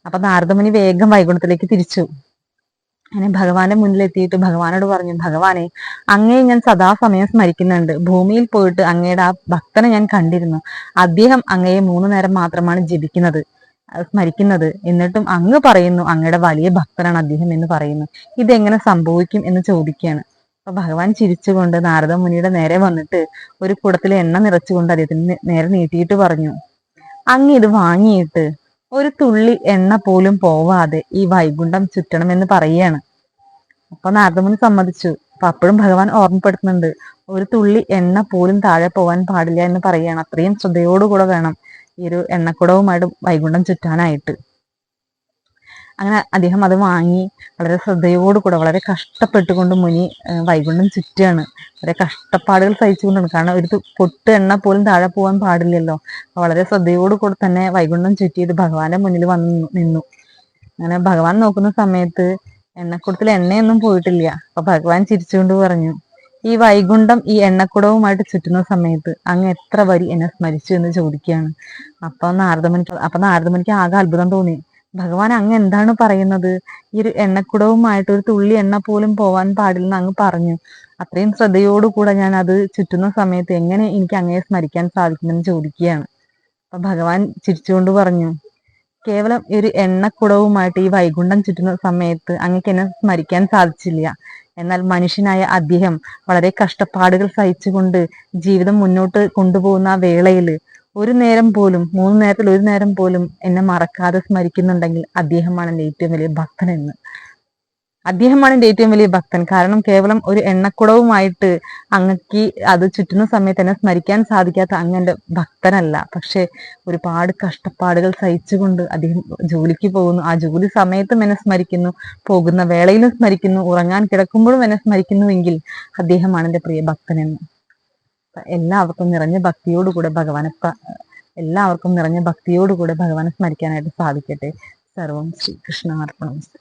അപ്പൊ നാരദമുനി വേഗം വൈകുണ്ഠത്തിലേക്ക് തിരിച്ചു. അങ്ങനെ ഭഗവാന്റെ മുന്നിലെത്തിയിട്ട് ഭഗവാനോട് പറഞ്ഞു, ഭഗവാനെ, അങ്ങയെ ഞാൻ സദാസമയം സ്മരിക്കുന്നുണ്ട്. ഭൂമിയിൽ പോയിട്ട് അങ്ങയുടെ ആ ഭക്തനെ ഞാൻ കണ്ടിരുന്നു. അദ്ദേഹം അങ്ങയെ 3 നേരം മാത്രമാണ് ജപിക്കുന്നത്, സ്മരിക്കുന്നത്. എന്നിട്ടും അങ്ങ് പറയുന്നു അങ്ങയുടെ വലിയ ഭക്തനാണ് അദ്ദേഹം എന്ന് പറയുന്നു. ഇതെങ്ങനെ സംഭവിക്കും എന്ന് ചോദിക്കുകയാണ്. അപ്പൊ ഭഗവാൻ ചിരിച്ചുകൊണ്ട് നാരദ മുനിയുടെ നേരെ വന്നിട്ട് ഒരു കുടത്തിൽ എണ്ണ നിറച്ചുകൊണ്ട് അദ്ദേഹത്തിന് നേരെ നീട്ടിയിട്ട് പറഞ്ഞു, അങ്ങ് ഇത് വാങ്ങിയിട്ട് ഒരു തുള്ളി എണ്ണ പോലും പോവാതെ ഈ വൈകുണ്ഠം ചുറ്റണമെന്ന് പറയുകയാണ്. അപ്പൊ നാരദമുനി സമ്മതിച്ചു. അപ്പൊ അപ്പോഴും ഭഗവാൻ ഓർമ്മപ്പെടുത്തുന്നുണ്ട്, ഒരു തുള്ളി എണ്ണ പോലും താഴെ പോവാൻ പാടില്ല എന്ന് പറയുകയാണ്. അത്രയും ശ്രദ്ധയോടുകൂടെ വേണം ഈ ഒരു എണ്ണക്കുടവുമായിട്ട് വൈകുണ്ഠം ചുറ്റാനായിട്ട്. അങ്ങനെ അദ്ദേഹം അത് വാങ്ങി വളരെ ശ്രദ്ധയോടുകൂടെ വളരെ കഷ്ടപ്പെട്ടുകൊണ്ട് മുനി വൈകുണ്ഠം ചുറ്റുകയാണ്. വളരെ കഷ്ടപ്പാടുകൾ സഹിച്ചുകൊണ്ടാണ്. കാരണം ഒരു പൊട്ട് എണ്ണ പോലും താഴെ പോകാൻ പാടില്ലല്ലോ. വളരെ ശ്രദ്ധയോടുകൂടെ തന്നെ വൈകുണ്ഠം ചുറ്റിയത് ഭഗവാന്റെ മുന്നിൽ വന്ന് നിന്നു. അങ്ങനെ ഭഗവാൻ നോക്കുന്ന സമയത്ത് എണ്ണക്കുടത്തിൽ എണ്ണയൊന്നും പോയിട്ടില്ല. അപ്പൊ ഭഗവാൻ ചിരിച്ചുകൊണ്ട് പറഞ്ഞു, ഈ വൈകുണ്ഠം ഈ എണ്ണക്കുടവുമായിട്ട് ചുറ്റുന്ന സമയത്ത് അങ്ങ് എത്ര വരി എന്നെ സ്മരിച്ചു എന്ന് ചോദിക്കുകയാണ്. അപ്പൊ നാരദമുനിക്ക് ആകെ അത്ഭുതം തോന്നി. ഭഗവാൻ അങ്ങ് എന്താണ് പറയുന്നത്? ഈ ഒരു എണ്ണക്കുടവുമായിട്ട് ഒരു തുള്ളി എണ്ണ പോലും പോവാൻ പാടില്ലെന്ന് അങ്ങ് പറഞ്ഞു. അത്രയും ശ്രദ്ധയോടുകൂടെ ഞാൻ അത് ചുറ്റുന്ന സമയത്ത് എങ്ങനെ എനിക്ക് അങ്ങയെ സ്മരിക്കാൻ സാധിക്കുമെന്ന് ചോദിക്കുകയാണ്. അപ്പൊ ഭഗവാൻ ചിരിച്ചുകൊണ്ട് പറഞ്ഞു, കേവലം ഒരു എണ്ണക്കുടവുമായിട്ട് ഈ വൈകുണ്ഠം ചുറ്റുന്ന സമയത്ത് അങ്ങക്ക് എന്നെ സ്മരിക്കാൻ സാധിച്ചില്ല. എന്നാൽ മനുഷ്യനായ അദ്ദേഹം വളരെ കഷ്ടപ്പാടുകൾ സഹിച്ചുകൊണ്ട് ജീവിതം മുന്നോട്ട് കൊണ്ടുപോകുന്ന ആ വേളയില് ഒരു നേരം പോലും 3 നേരത്തിൽ ഒരു നേരം പോലും എന്നെ മറക്കാതെ സ്മരിക്കുന്നുണ്ടെങ്കിൽ അദ്ദേഹമാണ് എൻ്റെ ഏറ്റവും വലിയ ഭക്തൻ എന്ന്. അദ്ദേഹമാണ് എൻ്റെ ഏറ്റവും വലിയ ഭക്തൻ. കാരണം കേവലം ഒരു എണ്ണക്കുടവുമായിട്ട് അങ്ങക്ക് അത് ചുറ്റുന്ന സമയത്ത് എന്നെ സ്മരിക്കാൻ സാധിക്കാത്ത അങ്ങ് എൻ്റെ ഭക്തനല്ല. പക്ഷെ ഒരുപാട് കഷ്ടപ്പാടുകൾ സഹിച്ചുകൊണ്ട് അദ്ദേഹം ജോലിക്ക് പോകുന്നു. ആ ജോലി സമയത്തും എന്നെ സ്മരിക്കുന്നു, പോകുന്ന വേളയിലും സ്മരിക്കുന്നു, ഉറങ്ങാൻ കിടക്കുമ്പോഴും എന്നെ സ്മരിക്കുന്നുവെങ്കിൽ അദ്ദേഹമാണ് എൻ്റെ പ്രിയ ഭക്തനെന്ന്. എല്ലാവർക്കും നിറഞ്ഞ ഭക്തിയോടുകൂടെ ഭഗവാനെ സ്മരിക്കാനായിട്ട് സാധിക്കട്ടെ. സർവം ശ്രീകൃഷ്ണാർപ്പണമസ്തു.